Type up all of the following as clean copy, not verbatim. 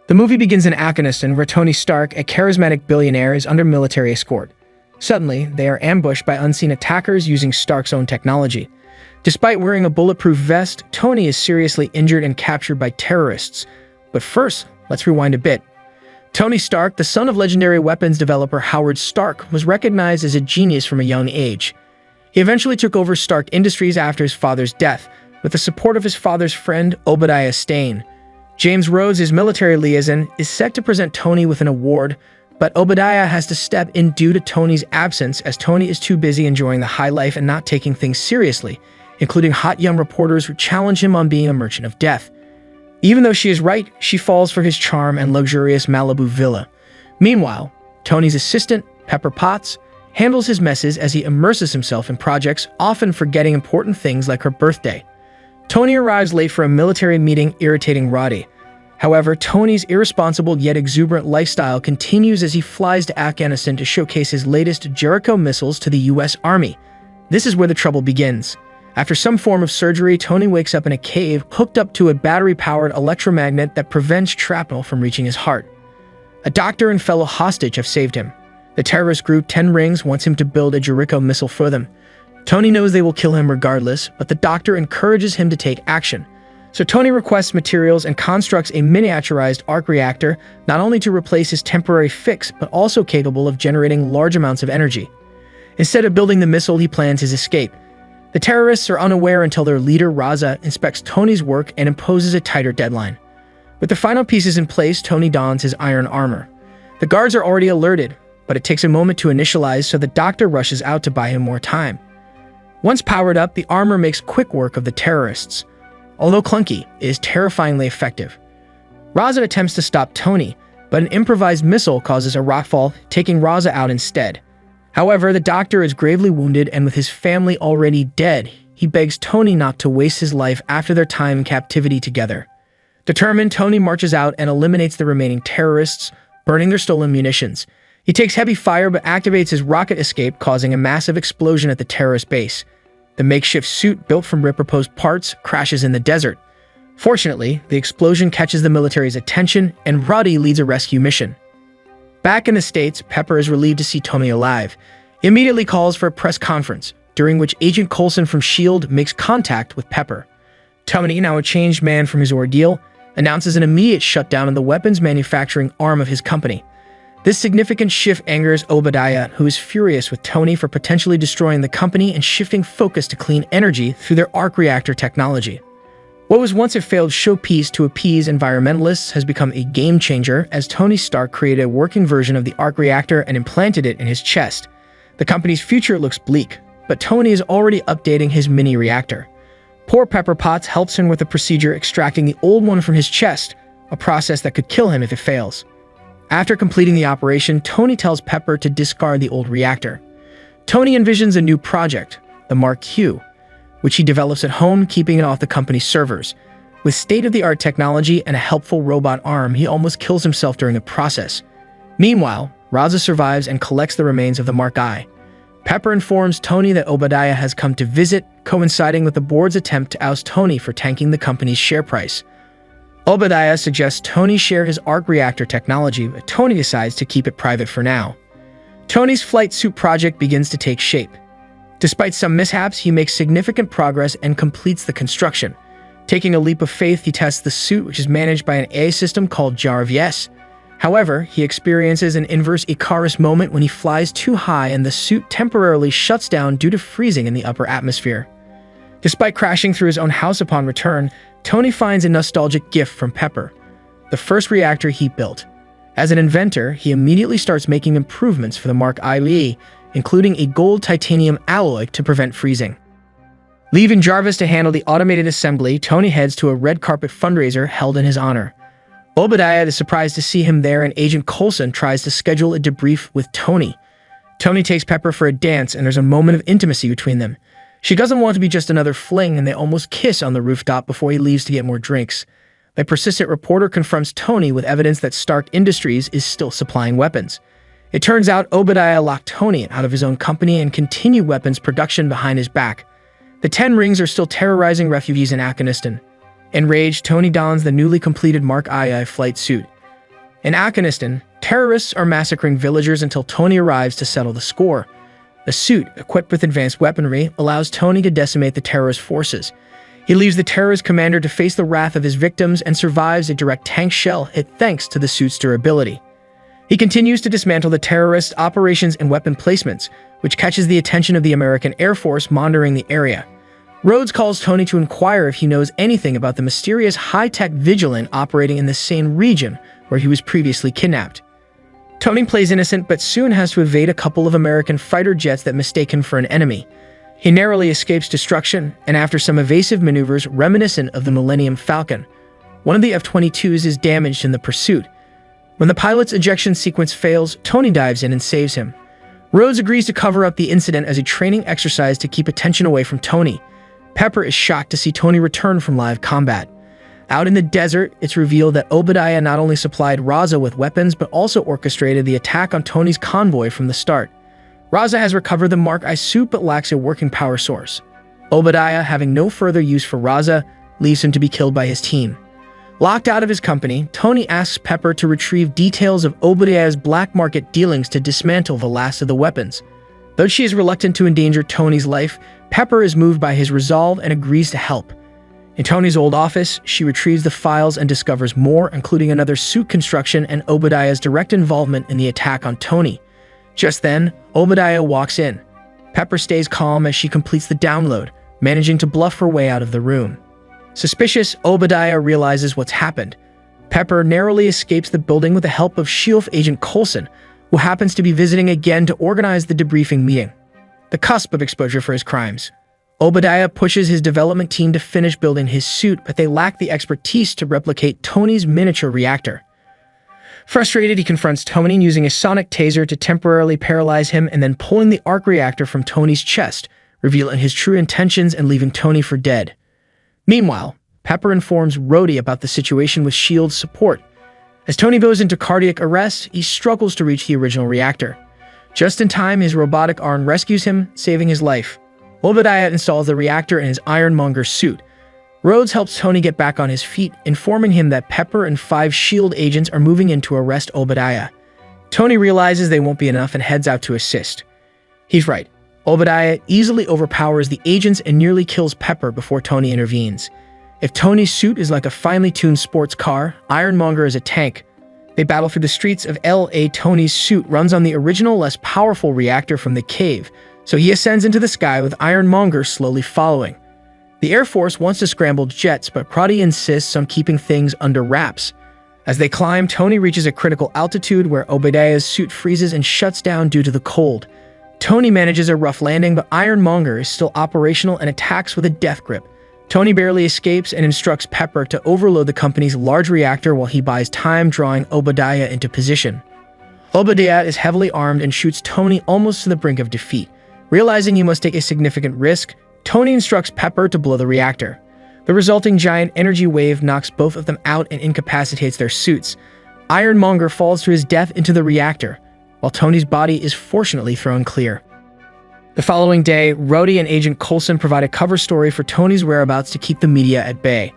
The movie begins in Afghanistan, where Tony Stark, a charismatic billionaire, is under military escort. Suddenly, they are ambushed by unseen attackers using Stark's own technology. Despite wearing a bulletproof vest, Tony is seriously injured and captured by terrorists. But first, let's rewind a bit. Tony Stark, the son of legendary weapons developer Howard Stark, was recognized as a genius from a young age. He eventually took over Stark Industries after his father's death, with the support of his father's friend Obadiah Stane. James Rhodes, his military liaison, is set to present Tony with an award, but Obadiah has to step in due to Tony's absence, as Tony is too busy enjoying the high life and not taking things seriously, including hot young reporters who challenge him on being a merchant of death. Even though she is right, she falls for his charm and luxurious Malibu villa. Meanwhile, Tony's assistant, Pepper Potts, handles his messes as he immerses himself in projects, often forgetting important things like her birthday. Tony arrives late for a military meeting, irritating Roddy. However, Tony's irresponsible yet exuberant lifestyle continues as he flies to Afghanistan to showcase his latest Jericho missiles to the US Army. This is where the trouble begins. After some form of surgery, Tony wakes up in a cave hooked up to a battery-powered electromagnet that prevents shrapnel from reaching his heart. A doctor and fellow hostage have saved him. The terrorist group 10 Rings wants him to build a Jericho missile for them. Tony knows they will kill him regardless, but the doctor encourages him to take action. So Tony requests materials and constructs a miniaturized arc reactor, not only to replace his temporary fix, but also capable of generating large amounts of energy. Instead of building the missile, he plans his escape. The terrorists are unaware until their leader, Raza, inspects Tony's work and imposes a tighter deadline. With the final pieces in place, Tony dons his iron armor. The guards are already alerted, but it takes a moment to initialize, so the doctor rushes out to buy him more time. Once powered up, the armor makes quick work of the terrorists. Although clunky, it is terrifyingly effective. Raza attempts to stop Tony, but an improvised missile causes a rockfall, taking Raza out instead. However, the doctor is gravely wounded, and with his family already dead, he begs Tony not to waste his life after their time in captivity together. Determined, Tony marches out and eliminates the remaining terrorists, burning their stolen munitions. He takes heavy fire but activates his rocket escape, causing a massive explosion at the terrorist base. The makeshift suit, built from repurposed parts, crashes in the desert. Fortunately, the explosion catches the military's attention, and Roddy leads a rescue mission. Back in the States, Pepper is relieved to see Tony alive. He immediately calls for a press conference, during which Agent Coulson from S.H.I.E.L.D. makes contact with Pepper. Tony, now a changed man from his ordeal, announces an immediate shutdown of the weapons manufacturing arm of his company. This significant shift angers Obadiah, who is furious with Tony for potentially destroying the company and shifting focus to clean energy through their arc reactor technology. What was once a failed showpiece to appease environmentalists has become a game-changer, as Tony Stark created a working version of the arc reactor and implanted it in his chest. The company's future looks bleak, but Tony is already updating his mini-reactor. Poor Pepper Potts helps him with the procedure, extracting the old one from his chest, a process that could kill him if it fails. After completing the operation, Tony tells Pepper to discard the old reactor. Tony envisions a new project, the Mark Q, which he develops at home, keeping it off the company's servers. With state-of-the-art technology and a helpful robot arm, he almost kills himself during the process. Meanwhile, Raza survives and collects the remains of the Mark I. Pepper informs Tony that Obadiah has come to visit, coinciding with the board's attempt to oust Tony for tanking the company's share price. Obadiah suggests Tony share his arc reactor technology, but Tony decides to keep it private for now. Tony's flight suit project begins to take shape. Despite some mishaps, he makes significant progress and completes the construction. Taking a leap of faith, he tests the suit, which is managed by an AI system called Jarvis. However, he experiences an inverse Icarus moment when he flies too high and the suit temporarily shuts down due to freezing in the upper atmosphere. Despite crashing through his own house upon return, Tony finds a nostalgic gift from Pepper, the first reactor he built. As an inventor, he immediately starts making improvements for the Mark I, including a gold titanium alloy to prevent freezing. Leaving Jarvis to handle the automated assembly, Tony heads to a red carpet fundraiser held in his honor. Obadiah is surprised to see him there, and Agent Coulson tries to schedule a debrief with Tony. Tony takes Pepper for a dance, and there's a moment of intimacy between them. She doesn't want to be just another fling, and they almost kiss on the rooftop before he leaves to get more drinks. The persistent reporter confronts Tony with evidence that Stark Industries is still supplying weapons. It turns out Obadiah locked Tony out of his own company and continued weapons production behind his back. The 10 Rings are still terrorizing refugees in Afghanistan. Enraged, Tony dons the newly completed Mark II flight suit. In Afghanistan, terrorists are massacring villagers until Tony arrives to settle the score. The suit, equipped with advanced weaponry, allows Tony to decimate the terrorist forces. He leaves the terrorist commander to face the wrath of his victims and survives a direct tank shell hit thanks to the suit's durability. He continues to dismantle the terrorist operations and weapon placements, which catches the attention of the American Air Force monitoring the area. Rhodes calls Tony to inquire if he knows anything about the mysterious high-tech vigilant operating in the same region where he was previously kidnapped. Tony plays innocent but soon has to evade a couple of American fighter jets that mistake him for an enemy. He narrowly escapes destruction, and after some evasive maneuvers reminiscent of the Millennium Falcon, one of the F-22s is damaged in the pursuit. When the pilot's ejection sequence fails, Tony dives in and saves him. Rhodes agrees to cover up the incident as a training exercise to keep attention away from Tony. Pepper is shocked to see Tony return from live combat. Out in the desert, it's revealed that Obadiah not only supplied Raza with weapons, but also orchestrated the attack on Tony's convoy from the start. Raza has recovered the Mark I suit but lacks a working power source. Obadiah, having no further use for Raza, leaves him to be killed by his team. Locked out of his company, Tony asks Pepper to retrieve details of Obadiah's black market dealings to dismantle the last of the weapons. Though she is reluctant to endanger Tony's life, Pepper is moved by his resolve and agrees to help. In Tony's old office, she retrieves the files and discovers more, including another suit construction and Obadiah's direct involvement in the attack on Tony. Just then, Obadiah walks in. Pepper stays calm as she completes the download, managing to bluff her way out of the room. Suspicious, Obadiah realizes what's happened. Pepper narrowly escapes the building with the help of SHIELD agent Coulson, who happens to be visiting again to organize the debriefing meeting. The cusp of exposure for his crimes. Obadiah pushes his development team to finish building his suit, but they lack the expertise to replicate Tony's miniature reactor. Frustrated, he confronts Tony using a sonic taser to temporarily paralyze him and then pulling the arc reactor from Tony's chest, revealing his true intentions and leaving Tony for dead. Meanwhile, Pepper informs Rhodey about the situation with SHIELD's support. As Tony goes into cardiac arrest, he struggles to reach the original reactor. Just in time, his robotic arm rescues him, saving his life. Obadiah installs the reactor in his Ironmonger suit. Rhodes helps Tony get back on his feet, informing him that Pepper and 5 SHIELD agents are moving in to arrest Obadiah. Tony realizes they won't be enough and heads out to assist. He's right. Obadiah easily overpowers the agents and nearly kills Pepper before Tony intervenes. If Tony's suit is like a finely tuned sports car, Ironmonger is a tank. They battle through the streets of L.A. Tony's suit runs on the original, less powerful reactor from the cave, so he ascends into the sky with Ironmonger slowly following. The Air Force wants to scramble jets, but Proddy insists on keeping things under wraps. As they climb, Tony reaches a critical altitude where Obadiah's suit freezes and shuts down due to the cold. Tony manages a rough landing, but Ironmonger is still operational and attacks with a death grip. Tony barely escapes and instructs Pepper to overload the company's large reactor while he buys time, drawing Obadiah into position. Obadiah is heavily armed and shoots Tony almost to the brink of defeat. Realizing he must take a significant risk, Tony instructs Pepper to blow the reactor. The resulting giant energy wave knocks both of them out and incapacitates their suits. Ironmonger falls to his death into the reactor, while Tony's body is fortunately thrown clear. The following day, Rhodey and Agent Coulson provide a cover story for Tony's whereabouts to keep the media at bay.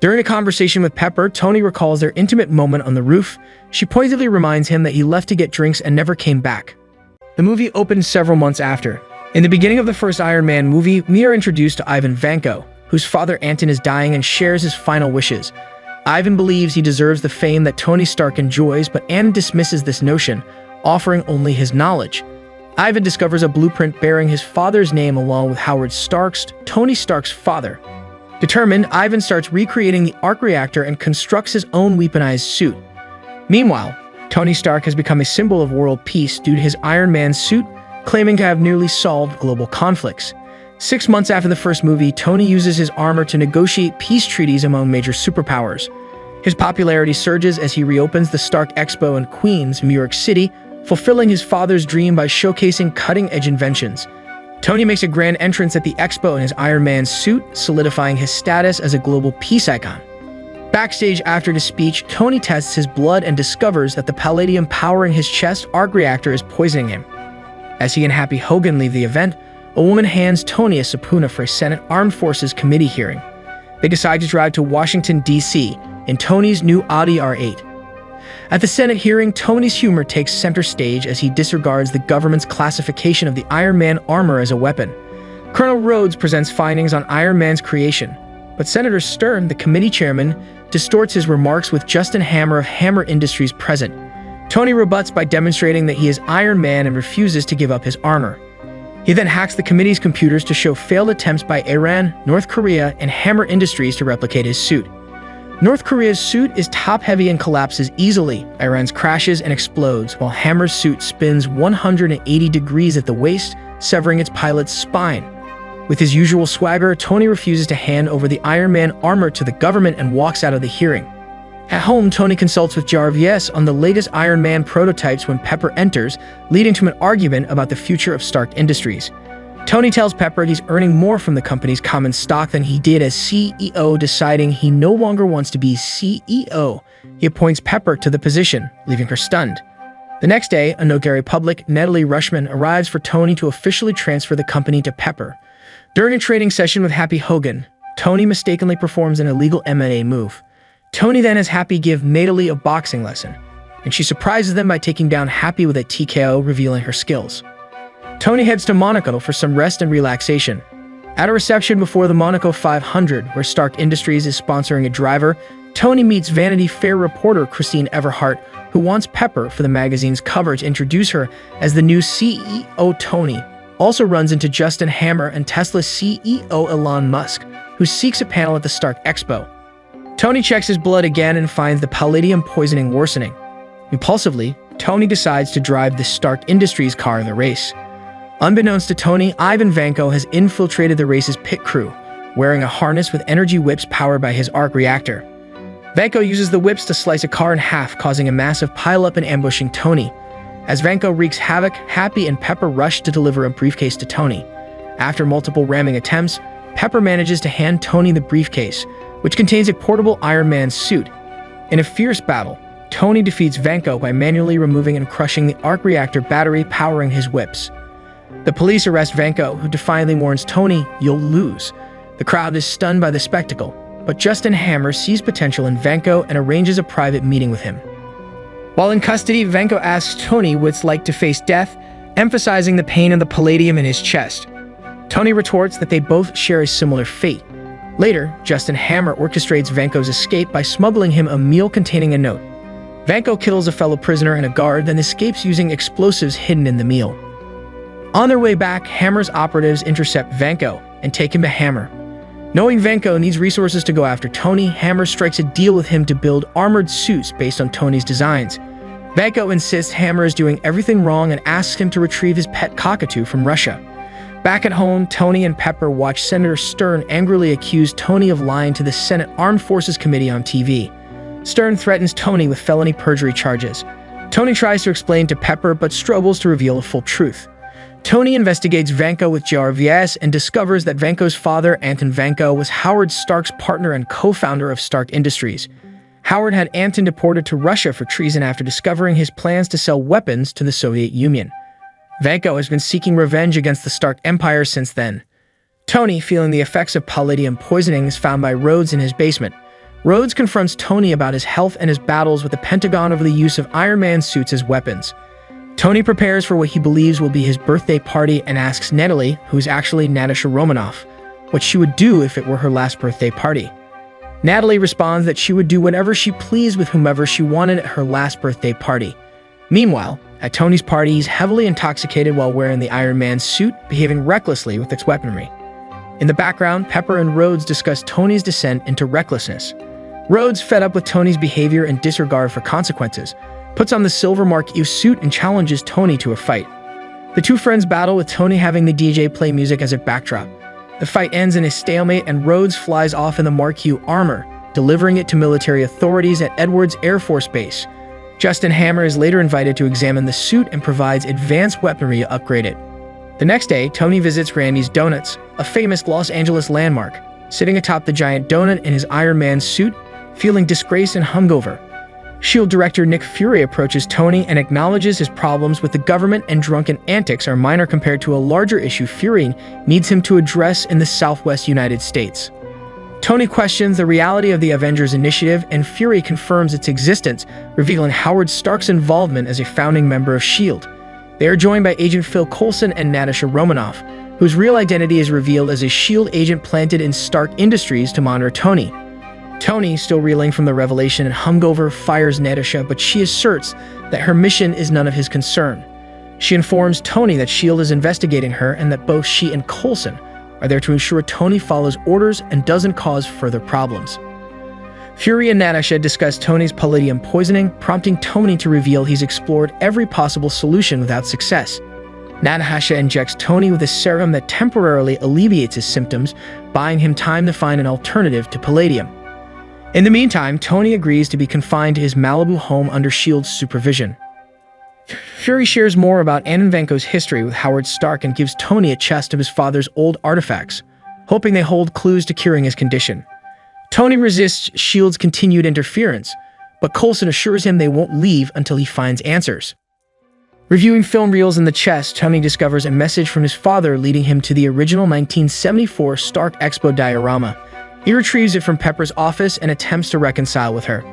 During a conversation with Pepper, Tony recalls their intimate moment on the roof. She pointedly reminds him that he left to get drinks and never came back. The movie opens several months after. In the beginning of the first Iron Man movie, we are introduced to Ivan Vanko, whose father Anton is dying and shares his final wishes. Ivan believes he deserves the fame that Tony Stark enjoys, but Anton dismisses this notion, offering only his knowledge. Ivan discovers a blueprint bearing his father's name along with Howard Stark's, Tony Stark's father. Determined, Ivan starts recreating the arc reactor and constructs his own weaponized suit. Meanwhile, Tony Stark has become a symbol of world peace due to his Iron Man suit, claiming to have nearly solved global conflicts. 6 months after the first movie, Tony uses his armor to negotiate peace treaties among major superpowers. His popularity surges as he reopens the Stark Expo in Queens, New York City, fulfilling his father's dream by showcasing cutting-edge inventions. Tony makes a grand entrance at the expo in his Iron Man suit, solidifying his status as a global peace icon. Backstage after the speech, Tony tests his blood and discovers that the palladium powering his chest arc reactor is poisoning him. As he and Happy Hogan leave the event, a woman hands Tony a subpoena for a Senate Armed Forces Committee hearing. They decide to drive to Washington, D.C. in Tony's new Audi R8. At the Senate hearing, Tony's humor takes center stage as he disregards the government's classification of the Iron Man armor as a weapon. Colonel Rhodes presents findings on Iron Man's creation, but Senator Stern, the committee chairman, distorts his remarks with Justin Hammer of Hammer Industries present. Tony rebuts by demonstrating that he is Iron Man and refuses to give up his armor. He then hacks the committee's computers to show failed attempts by Iran, North Korea, and Hammer Industries to replicate his suit. North Korea's suit is top-heavy and collapses easily. Iran's crashes and explodes, while Hammer's suit spins 180 degrees at the waist, severing its pilot's spine. With his usual swagger, Tony refuses to hand over the Iron Man armor to the government and walks out of the hearing. At home, Tony consults with Jarvis on the latest Iron Man prototypes when Pepper enters, leading to an argument about the future of Stark Industries. Tony tells Pepper he's earning more from the company's common stock than he did as CEO, deciding he no longer wants to be CEO. He appoints Pepper to the position, leaving her stunned. The next day, a notary public, Natalie Rushman, arrives for Tony to officially transfer the company to Pepper. During a trading session with Happy Hogan, Tony mistakenly performs an illegal M&A move. Tony then has Happy give Natalie a boxing lesson, and she surprises them by taking down Happy with a TKO, revealing her skills. Tony heads to Monaco for some rest and relaxation. At a reception before the Monaco 500, where Stark Industries is sponsoring a driver, Tony meets Vanity Fair reporter Christine Everhart, who wants Pepper for the magazine's cover to introduce her as the new CEO. Tony also runs into Justin Hammer and Tesla CEO Elon Musk, who seeks a panel at the Stark Expo. Tony checks his blood again and finds the palladium poisoning worsening. Impulsively, Tony decides to drive the Stark Industries car in the race. Unbeknownst to Tony, Ivan Vanko has infiltrated the race's pit crew, wearing a harness with energy whips powered by his arc reactor. Vanko uses the whips to slice a car in half, causing a massive pileup and ambushing Tony. As Vanko wreaks havoc, Happy and Pepper rush to deliver a briefcase to Tony. After multiple ramming attempts, Pepper manages to hand Tony the briefcase, which contains a portable Iron Man suit. In a fierce battle, Tony defeats Vanko by manually removing and crushing the arc reactor battery powering his whips. The police arrest Vanko, who defiantly warns Tony, "You'll lose." The crowd is stunned by the spectacle, but Justin Hammer sees potential in Vanko and arranges a private meeting with him. While in custody, Vanko asks Tony what it's like to face death, emphasizing the pain of the palladium in his chest. Tony retorts that they both share a similar fate. Later, Justin Hammer orchestrates Vanko's escape by smuggling him a meal containing a note. Vanko kills a fellow prisoner and a guard, then escapes using explosives hidden in the meal. On their way back, Hammer's operatives intercept Vanko and take him to Hammer. Knowing Vanko needs resources to go after Tony, Hammer strikes a deal with him to build armored suits based on Tony's designs. Vanko insists Hammer is doing everything wrong and asks him to retrieve his pet cockatoo from Russia. Back at home, Tony and Pepper watch Senator Stern angrily accuse Tony of lying to the Senate Armed Forces Committee on TV. Stern threatens Tony with felony perjury charges. Tony tries to explain to Pepper but struggles to reveal the full truth. Tony investigates Vanko with Jarvis and discovers that Vanko's father, Anton Vanko, was Howard Stark's partner and co-founder of Stark Industries. Howard had Anton deported to Russia for treason after discovering his plans to sell weapons to the Soviet Union. Vanko has been seeking revenge against the Stark Empire since then. Tony, feeling the effects of palladium poisoning, is found by Rhodes in his basement. Rhodes confronts Tony about his health and his battles with the Pentagon over the use of Iron Man suits as weapons. Tony prepares for what he believes will be his birthday party and asks Natalie, who is actually Natasha Romanoff, what she would do if it were her last birthday party. Natalie responds that she would do whatever she pleased with whomever she wanted at her last birthday party. Meanwhile, at Tony's party, he's heavily intoxicated while wearing the Iron Man suit, behaving recklessly with its weaponry. In the background, Pepper and Rhodes discuss Tony's descent into recklessness. Rhodes, fed up with Tony's behavior and disregard for consequences, puts on the silver Mark II suit and challenges Tony to a fight. The two friends battle with Tony having the DJ play music as a backdrop. The fight ends in a stalemate and Rhodes flies off in the Mark II armor, delivering it to military authorities at Edwards Air Force Base. Justin Hammer is later invited to examine the suit and provides advanced weaponry to upgrade it. The next day, Tony visits Randy's Donuts, a famous Los Angeles landmark, sitting atop the giant donut in his Iron Man suit, feeling disgraced and hungover. S.H.I.E.L.D. director Nick Fury approaches Tony and acknowledges his problems with the government and drunken antics are minor compared to a larger issue Fury needs him to address in the Southwest United States. Tony questions the reality of the Avengers initiative, and Fury confirms its existence, revealing Howard Stark's involvement as a founding member of S.H.I.E.L.D. They are joined by Agent Phil Coulson and Natasha Romanoff, whose real identity is revealed as a S.H.I.E.L.D. agent planted in Stark Industries to monitor Tony. Tony, still reeling from the revelation and hungover, fires Natasha, but she asserts that her mission is none of his concern. She informs Tony that S.H.I.E.L.D. is investigating her and that both she and Coulson are there to ensure Tony follows orders and doesn't cause further problems. Fury and Natasha discuss Tony's palladium poisoning, prompting Tony to reveal he's explored every possible solution without success. Natasha injects Tony with a serum that temporarily alleviates his symptoms, buying him time to find an alternative to palladium. In the meantime, Tony agrees to be confined to his Malibu home under S.H.I.E.L.D.'s supervision. Fury shares more ann and Vanko's history with Howard Stark and gives Tony a chest of his father's old artifacts, hoping they hold clues to curing his condition. Tony resists S.H.I.E.L.D.'s continued interference, but Coulson assures him they won't leave until he finds answers. Reviewing film reels in the chest, Tony discovers a message from his father leading him to the original 1974 Stark Expo diorama. He retrieves it from Pepper's office and attempts to reconcile with her.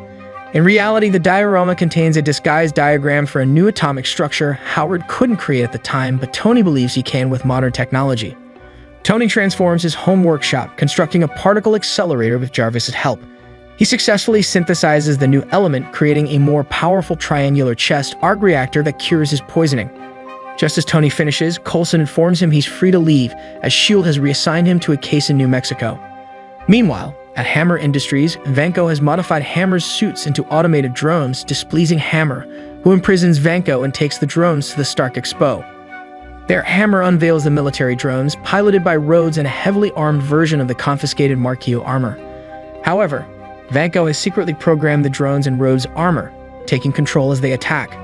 In reality, the diorama contains a disguised diagram for a new atomic structure Howard couldn't create at the time, but Tony believes he can with modern technology. Tony transforms his home workshop, constructing a particle accelerator with Jarvis's help. He successfully synthesizes the new element, creating a more powerful triangular chest arc reactor that cures his poisoning. Just as Tony finishes, Coulson informs him he's free to leave, as S.H.I.E.L.D. has reassigned him to a case in New Mexico. Meanwhile, at Hammer Industries, Vanko has modified Hammer's suits into automated drones, displeasing Hammer, who imprisons Vanko and takes the drones to the Stark Expo. There, Hammer unveils the military drones, piloted by Rhodes in a heavily armed version of the confiscated Marquio armor. However, Vanko has secretly programmed the drones in Rhodes' armor, taking control as they attack.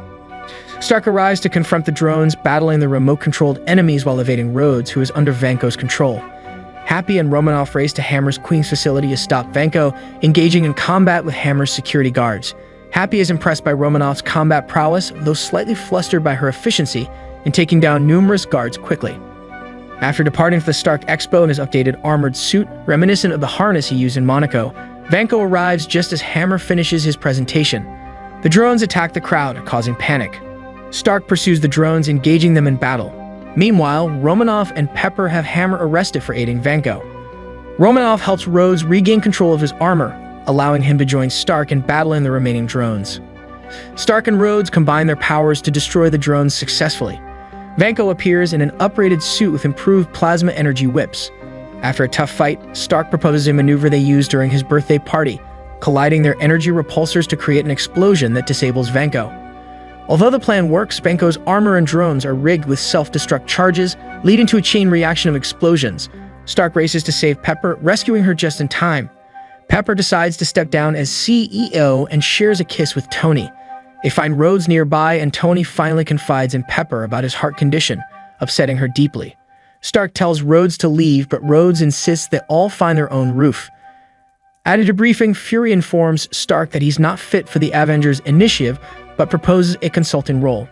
Stark arrives to confront the drones, battling the remote-controlled enemies while evading Rhodes, who is under Vanko's control. Happy and Romanoff race to Hammer's Queen's facility to stop Vanko, engaging in combat with Hammer's security guards. Happy is impressed by Romanoff's combat prowess, though slightly flustered by her efficiency in taking down numerous guards quickly. After departing for the Stark Expo in his updated armored suit, reminiscent of the harness he used in Monaco, Vanko arrives just as Hammer finishes his presentation. The drones attack the crowd, causing panic. Stark pursues the drones, engaging them in battle. Meanwhile, Romanoff and Pepper have Hammer arrested for aiding Vanko. Romanoff helps Rhodes regain control of his armor, allowing him to join Stark in battling the remaining drones. Stark and Rhodes combine their powers to destroy the drones successfully. Vanko appears in an upgraded suit with improved plasma energy whips. After a tough fight, Stark proposes a maneuver they used during his birthday party, colliding their energy repulsors to create an explosion that disables Vanko. Although the plan works, Vanko's armor and drones are rigged with self-destruct charges, leading to a chain reaction of explosions. Stark races to save Pepper, rescuing her just in time. Pepper decides to step down as CEO and shares a kiss with Tony. They find Rhodes nearby, and Tony finally confides in Pepper about his heart condition, upsetting her deeply. Stark tells Rhodes to leave, but Rhodes insists they all find their own roof. At a debriefing, Fury informs Stark that he's not fit for the Avengers initiative, but proposes a consulting role.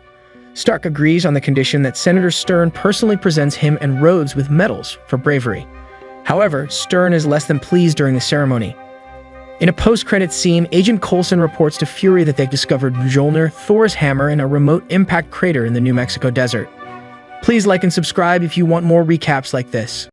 Stark agrees on the condition that Senator Stern personally presents him and Rhodes with medals for bravery. However, Stern is less than pleased during the ceremony. In a post-credits scene, Agent Coulson reports to Fury that they've discovered Mjolnir, Thor's hammer, in a remote impact crater in the New Mexico desert. Please like and subscribe if you want more recaps like this.